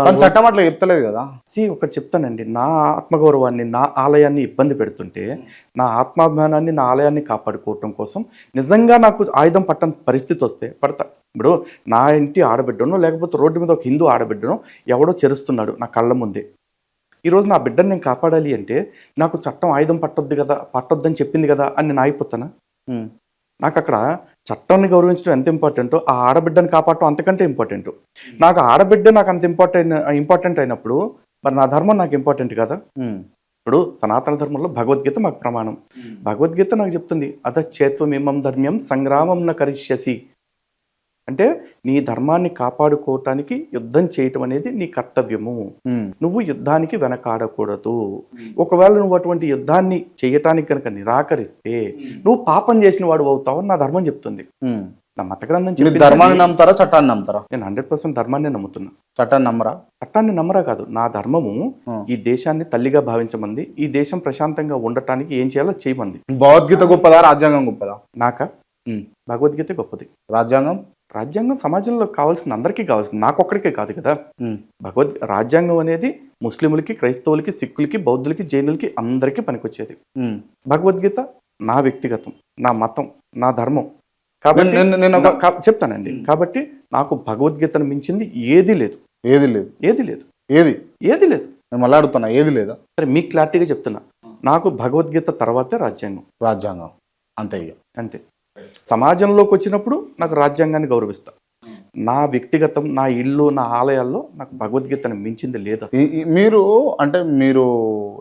కానీ చట్టం అట్లా చెప్తలేదు కదా. ఒకటి చెప్తానండి, నా ఆత్మగౌరవాన్ని, నా ఆలయాన్ని ఇబ్బంది పెడుతుంటే, నా ఆత్మాభిమానాన్ని, నా ఆలయాన్ని కాపాడుకోవటం కోసం నిజంగా నాకు ఆయుధం పట్టని పరిస్థితి వస్తే పడతా. ఇప్పుడు నా ఇంటి ఆడబిడ్డనో లేకపోతే రోడ్డు మీద ఒక హిందూ ఆడబిడ్డనో ఎవడో చెరుస్తున్నాడు నా కళ్ళ ముందే. ఈరోజు నా బిడ్డను నేను కాపాడాలి అంటే నాకు చట్టం ఆయుధం పట్టొద్దని చెప్పింది కదా అని నేను ఆగిపోతానా? నాకు అక్కడ చట్టాన్ని గౌరవించడం ఎంత ఇంపార్టెంటో ఆ ఆడబిడ్డను కాపాడటం అంతకంటే ఇంపార్టెంట్. నాకు ఆడబిడ్డ నాకు అంత ఇంపార్టెంట్ అయినప్పుడు మరి నా ధర్మం నాకు ఇంపార్టెంట్ కదా. ఇప్పుడు సనాతన ధర్మంలో భగవద్గీత మాకు ప్రమాణం. భగవద్గీత నాకు చెప్తుంది అధచేత్వమిమం ధర్మ్యం సంగ్రామం న కరిష్యసి అంటే నీ ధర్మాన్ని కాపాడుకోవటానికి యుద్ధం చేయటం అనేది నీ కర్తవ్యము. నువ్వు యుద్ధానికి వెనకాడకూడదు. ఒకవేళ నువ్వు అటువంటి యుద్ధాన్ని చేయటానికి కనుక నిరాకరిస్తే నువ్వు పాపం చేసిన వాడు అవుతావు నా ధర్మం చెప్తుంది. నా మత గ్రంథం చెప్పింది. ధర్మాన్ని నమ్ముతారా చట్టాన్ని నమ్ముతారా? నేను 100% ధర్మాన్ని నమ్ముతున్నా. చట్టాన్ని నమ్మరా? చట్టాన్ని నమ్మరా కాదు, నా ధర్మము ఈ దేశాన్ని తల్లిగా భావించమంది, ఈ దేశం ప్రశాంతంగా ఉండటానికి ఏం చేయాలో చేయమంది. భగవద్గీత గొప్పదా రాజ్యాంగం గొప్పదా? నాకా భగవద్గీత గొప్పది. రాజ్యాంగం సమాజంలో కావాల్సింది, అందరికీ కావాల్సింది, నాకొక్కడికే కాదు కదా. రాజ్యాంగం అనేది ముస్లింలకి, క్రైస్తవులకి, సిక్కులకి, బౌద్ధులకి, జైనులకి అందరికీ పనికొచ్చేది. భగవద్గీత నా వ్యక్తిగతం, నా మతం, నా ధర్మం కాబట్టి చెప్తానండి. కాబట్టి నాకు భగవద్గీతను మించింది ఏది లేదు. నేను మళ్ళీ అడుగుతున్నా, ఏది లేదా? సరే మీకు క్లారిటీగా చెప్తున్నా, నాకు భగవద్గీత తర్వాతే రాజ్యాంగం అంతే. సమాజంలోకి వచ్చినప్పుడు నాకు రాజ్యాంగాన్ని గౌరవిస్తా. నా వ్యక్తిగతం, నా ఇల్లు, నా ఆలయాల్లో నాకు భగవద్గీతను మించింది లేదు. మీరు